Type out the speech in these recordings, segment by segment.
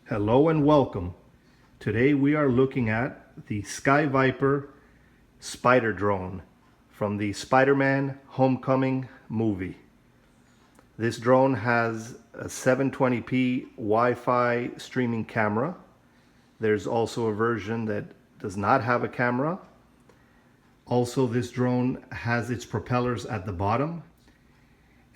Hello and welcome. Today we are looking at the Sky Viper Spider Drone from the Spider-Man Homecoming movie. This drone has a 720p Wi-Fi streaming camera. There's also a version that does not have a camera. Also, this drone has its propellers at the bottom,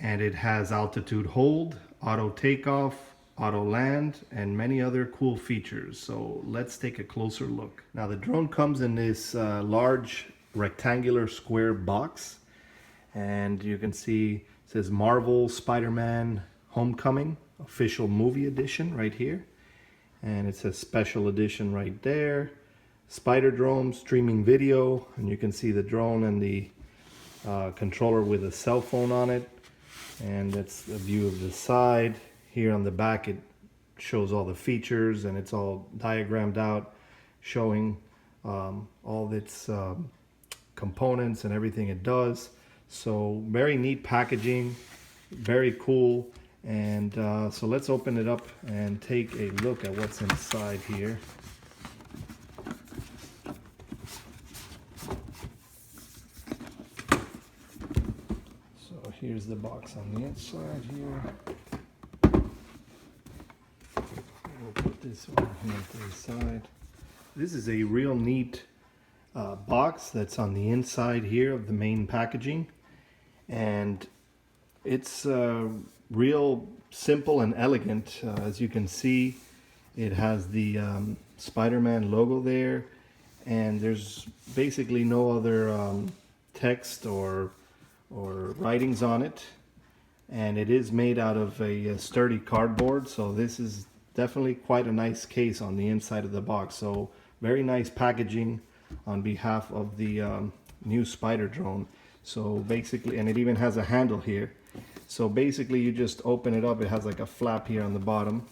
and it has altitude hold, auto takeoff, auto land, and many other cool features. So let's take a closer look. Now the drone comes in this large rectangular square box, and you can see it says Marvel Spider-Man Homecoming official movie edition right here, and it says special edition right there. Spider drone streaming video, and you can see the drone and the controller with a cell phone on it. And that's a view of the side. Here on the back it shows all the features, and it's all diagrammed out, showing all its components and everything it does. So very neat packaging, very cool. And so let's open it up and take a look at what's inside here. So here's the box on the inside here. We'll put this one here to the side. This is a real neat box that's on the inside here of the main packaging, and it's real simple and elegant. As you can see, it has the Spider-Man logo there, and there's basically no other text or writings on it, and it is made out of a sturdy cardboard. So this is definitely quite a nice case on the inside of the box. So very nice packaging on behalf of the new Spider drone. So basically, and it even has a handle here. So basically you just open it up. It has like a flap here on the bottom,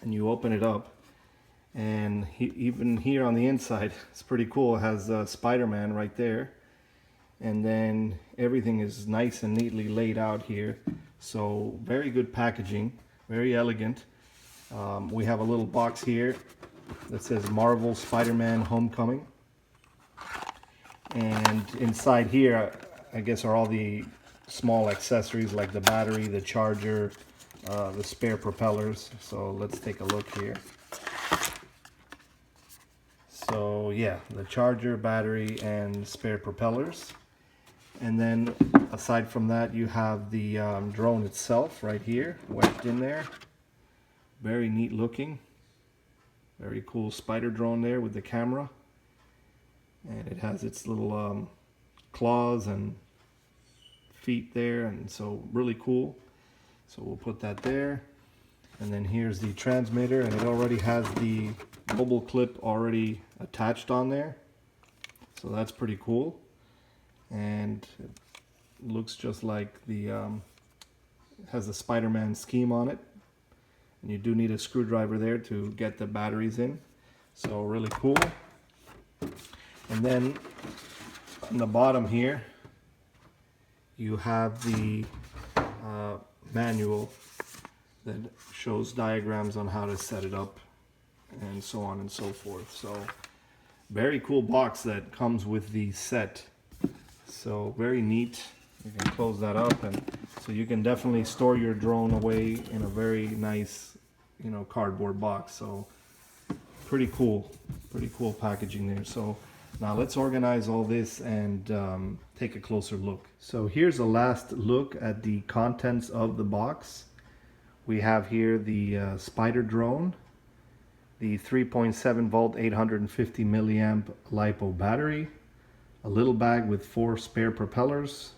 and you open it up, and even here on the inside, it's pretty cool. It has Spider-Man right there, and then everything is nice and neatly laid out here. So very good packaging, very elegant. We have a little box here that says Marvel Spider-Man Homecoming, and inside here I guess are all the small accessories like the battery, the charger, the spare propellers. So let's take a look here. So yeah, the charger, battery, and spare propellers. And then aside from that, you have the drone itself right here, wedged in there. Very neat looking. Very cool spider drone there with the camera. And it has its little claws and feet there, and so really cool. So we'll put that there. And then here's the transmitter, and it already has the mobile clip already attached on there. So that's pretty cool. And it looks just like the it has the Spider-Man scheme on it, and you do need a screwdriver there to get the batteries in. So really cool. And then on the bottom here you have the manual that shows diagrams on how to set it up and so on and so forth. So very cool box that comes with the set. So very neat. You can close that up, and so you can definitely store your drone away in a very nice, cardboard box. So pretty cool packaging there. So now let's organize all this and take a closer look. So here's a last look at the contents of the box. We have here the Spider drone, the 3.7 volt 850 milliamp LiPo battery, a little bag with 4 spare propellers,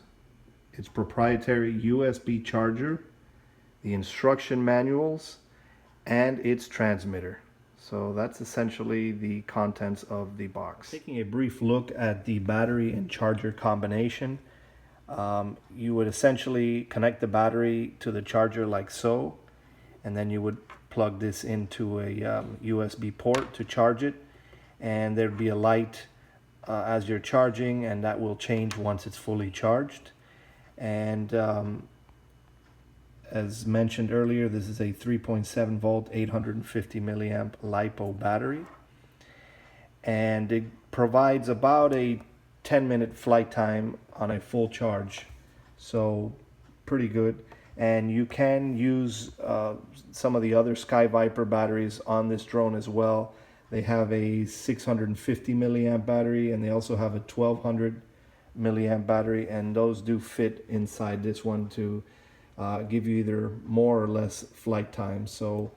its proprietary USB charger, the instruction manuals, and its transmitter. So that's essentially the contents of the box. Taking a brief look at the battery and charger combination, you would essentially connect the battery to the charger like so, and then you would plug this into a USB port to charge it, and there'd be a light as you're charging, and that will change once it's fully charged. And As mentioned earlier, this is a 3.7 volt, 850 milliamp LiPo battery. And it provides about a 10-minute flight time on a full charge. So pretty good. And you can use some of the other SkyViper batteries on this drone as well. They have a 650 milliamp battery, and they also have a 1200 milliamp battery, and those do fit inside this one to give you either more or less flight time. So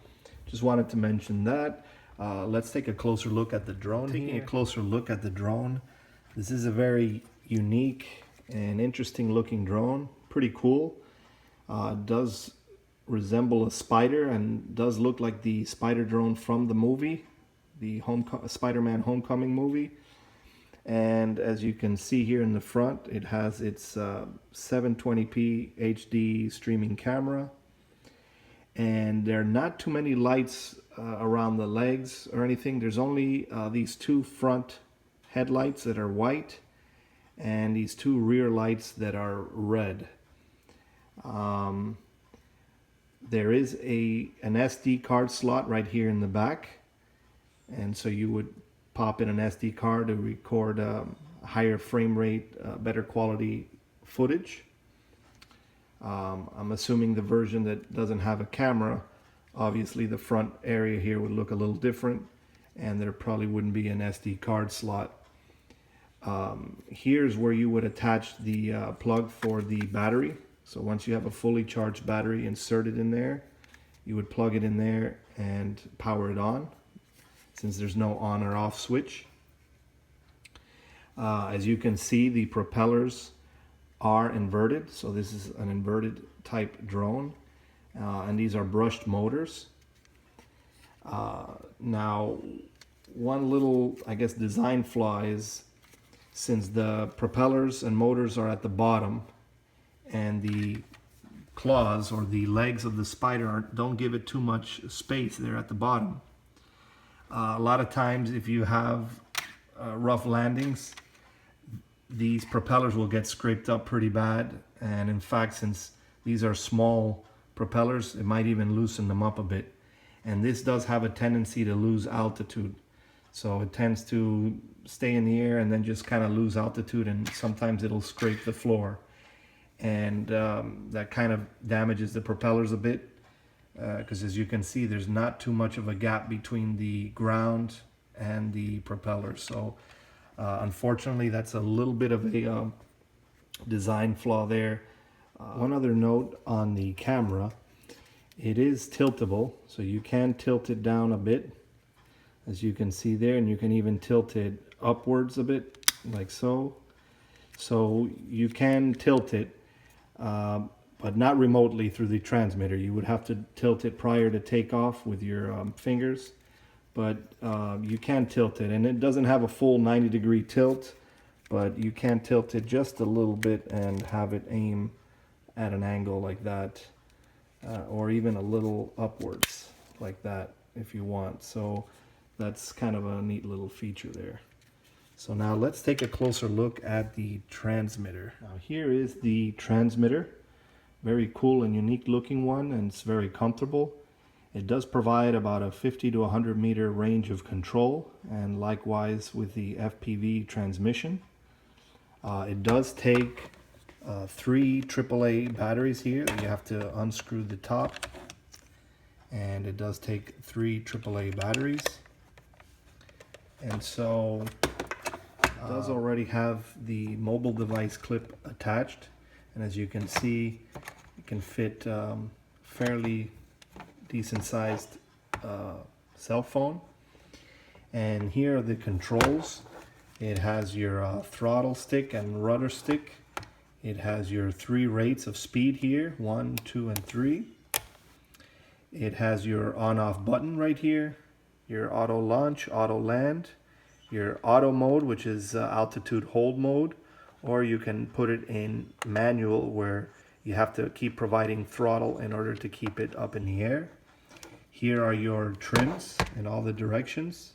just wanted to mention that. Let's take a closer look at the drone. Taking a closer look at the drone, this is a very unique and interesting looking drone. Pretty cool. Does resemble a spider and does look like the spider drone from the movie, the Spider-Man Homecoming movie. And as you can see here in the front, it has its 720p HD streaming camera. And there are not too many lights around the legs or anything. There's only these two front headlights that are white and these two rear lights that are red. There is an SD card slot right here in the back, and so you would pop in an SD card to record higher frame rate, better quality footage. I'm assuming the version that doesn't have a camera, obviously the front area here would look a little different, and there probably wouldn't be an SD card slot. Here's where you would attach the plug for the battery. So once you have a fully charged battery inserted in there, you would plug it in there and power it on, since there's no on or off switch. As you can see, the propellers are inverted, so this is an inverted type drone, and these are brushed motors. Now, one little, I guess, design flaw is, since the propellers and motors are at the bottom and the claws or the legs of the spider don't give it too much space there at the bottom, a lot of times if you have rough landings, these propellers will get scraped up pretty bad. And in fact, since these are small propellers, it might even loosen them up a bit. And this does have a tendency to lose altitude. So it tends to stay in the air and then just kind of lose altitude, and sometimes it'll scrape the floor. And that kind of damages the propellers a bit, because as you can see, there's not too much of a gap between the ground and the propellers. So unfortunately, that's a little bit of a design flaw there. One other note on the camera, it is tiltable, so you can tilt it down a bit, as you can see there, and you can even tilt it upwards a bit, like so. So you can tilt it, but not remotely through the transmitter. You would have to tilt it prior to takeoff with your fingers, but you can tilt it, and it doesn't have a full 90-degree tilt, but you can tilt it just a little bit and have it aim at an angle like that, or even a little upwards like that if you want. So that's kind of a neat little feature there. So now let's take a closer look at the transmitter. Now here is the transmitter. Very cool and unique looking one, and it's very comfortable. It does provide about a 50 to 100 meter range of control, and likewise with the FPV transmission. It does take 3 AAA batteries here. You have to unscrew the top, and it does take 3 AAA batteries. And so it does already have the mobile device clip attached, and as you can see, it can fit fairly decent sized cell phone. And here are the controls. It has your throttle stick and rudder stick. It has your 3 rates of speed here, 1, 2, and 3. It has your on-off button right here, your auto launch, auto land, your auto mode, which is altitude hold mode, or you can put it in manual, where you have to keep providing throttle in order to keep it up in the air. Here are your trims in all the directions.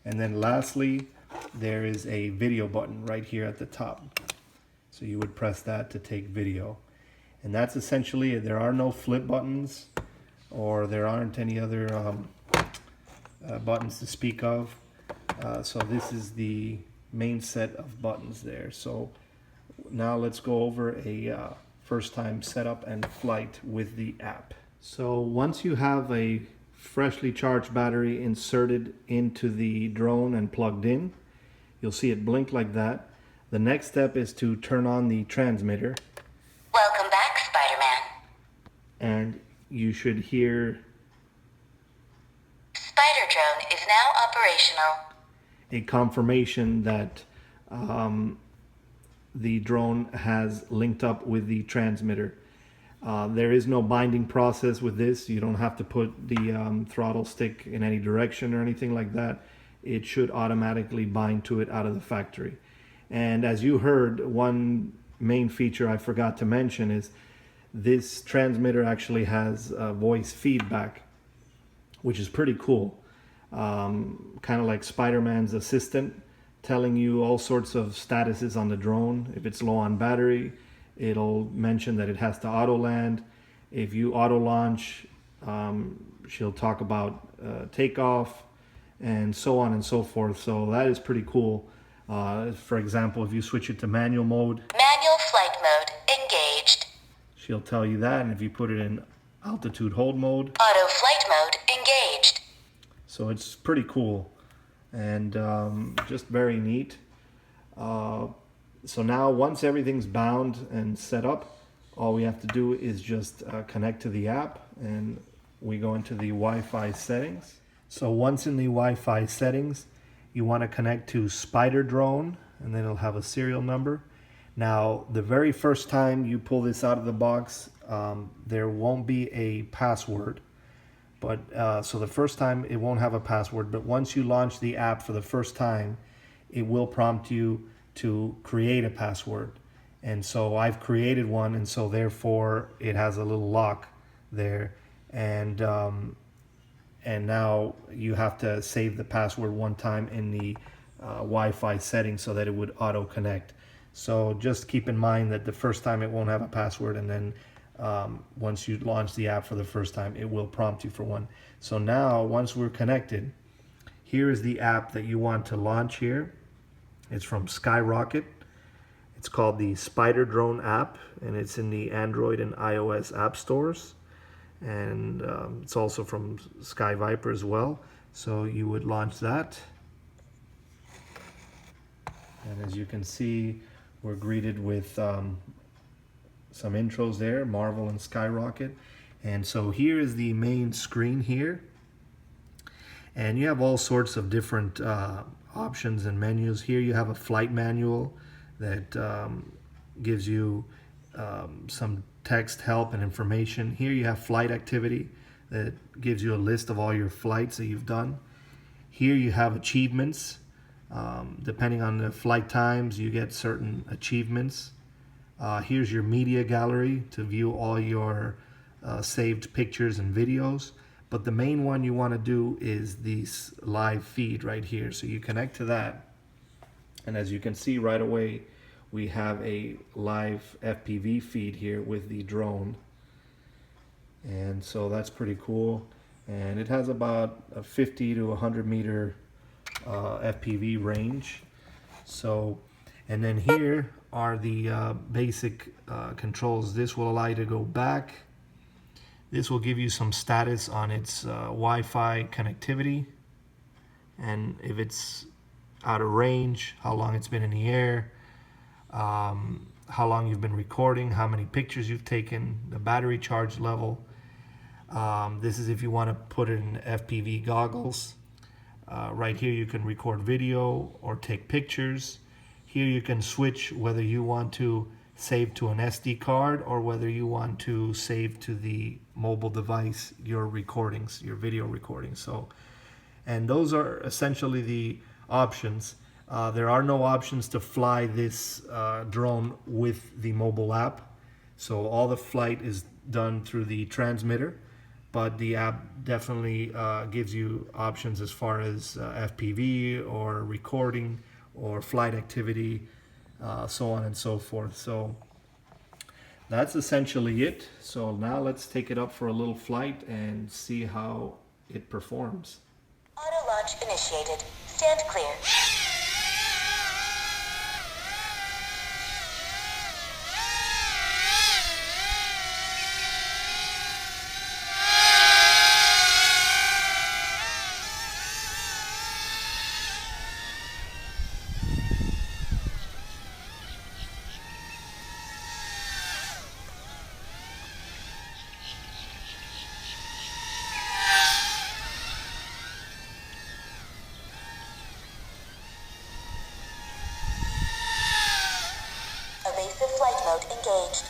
And then lastly, there is a video button right here at the top. So you would press that to take video. And that's essentially it. There are no flip buttons, or there aren't any other buttons to speak of. So this is the main set of buttons there. So now let's go over a first time setup and flight with the app. So once you have a freshly charged battery inserted into the drone and plugged in, you'll see it blink like that. The next step is to turn on the transmitter. Welcome back, Spider-Man. And you should hear Spider drone is now operational. a confirmation that the drone has linked up with the transmitter. There is no binding process with this. You don't have to put the throttle stick in any direction or anything like that. It should automatically bind to it out of the factory. And as you heard, one main feature I forgot to mention is this transmitter actually has voice feedback, which is pretty cool. Kind of like Spider-Man's assistant, telling you all sorts of statuses on the drone. If it's low on battery, it'll mention that it has to auto land. If you auto launch, she'll talk about takeoff, and so on and so forth. So that is pretty cool. For example, if you switch it to manual mode, Manual flight mode engaged. she'll tell you that. And if you put it in altitude hold mode, Auto flight mode engaged. so it's pretty cool and just very neat. So now once everything's bound and set up, all we have to do is just connect to the app, and we go into the Wi-Fi settings. So once in the Wi-Fi settings, you want to connect to Spider Drone, and then it'll have a serial number. Now, the very first time you pull this out of the box, there won't be a password. But so the first time it won't have a password, but once you launch the app for the first time, it will prompt you to create a password. And so I've created one, and so therefore it has a little lock there. And now you have to save the password one time in the Wi-Fi settings so that it would auto connect. So just keep in mind that the first time it won't have a password, and then once you launch the app for the first time, it will prompt you for one. So now once we're connected, here is the app that you want to launch here. It's from Skyrocket. It's called the Spider Drone app, and it's in the Android and iOS app stores. And it's also from Sky Viper as well. So you would launch that. And as you can see, we're greeted with some intros there, Marvel and Skyrocket. And so here is the main screen here. And you have all sorts of different options and menus. Here you have a flight manual that gives you some text help and information. Here you have flight activity that gives you a list of all your flights that you've done. Here you have achievements. Depending on the flight times, you get certain achievements. Here's your media gallery to view all your saved pictures and videos. But the main one you want to do is this live feed right here. So you connect to that. And as you can see right away, we have a live FPV feed here with the drone. And so that's pretty cool. And it has about a 50 to 100 meter FPV range. So, and then here are the basic controls. This will allow you to go back. This will give you some status on its Wi-Fi connectivity, and if it's out of range, how long it's been in the air, how long you've been recording, how many pictures you've taken, the battery charge level. This is if you want to put it in FPV goggles. Right here you can record video or take pictures. Here you can switch whether you want to save to an SD card or whether you want to save to the mobile device your recordings, your video recordings. So, and those are essentially the options. There are no options to fly this drone with the mobile app. So all the flight is done through the transmitter, but the app definitely gives you options as far as FPV or recording or flight activity, so on and so forth. So that's essentially it. So now let's take it up for a little flight and see how it performs. Auto launch initiated. Stand clear. Evasive flight mode engaged.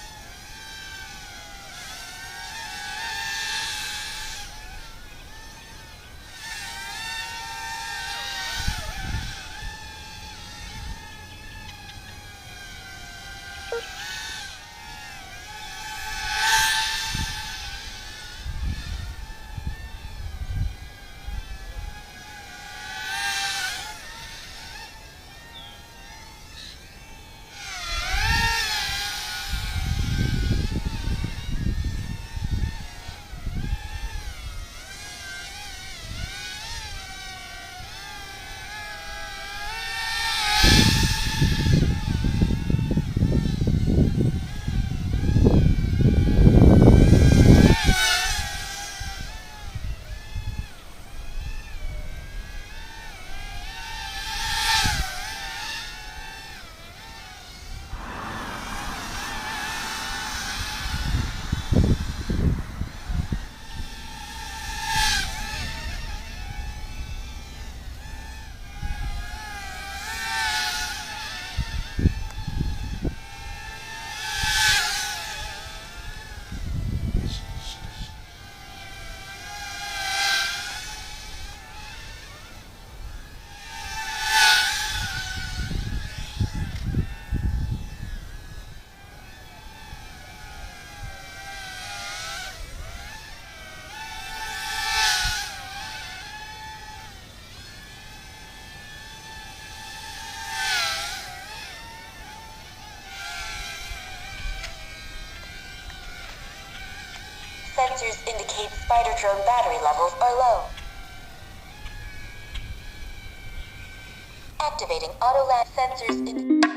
Sensors indicate spider drone battery levels are low. Activating auto land sensors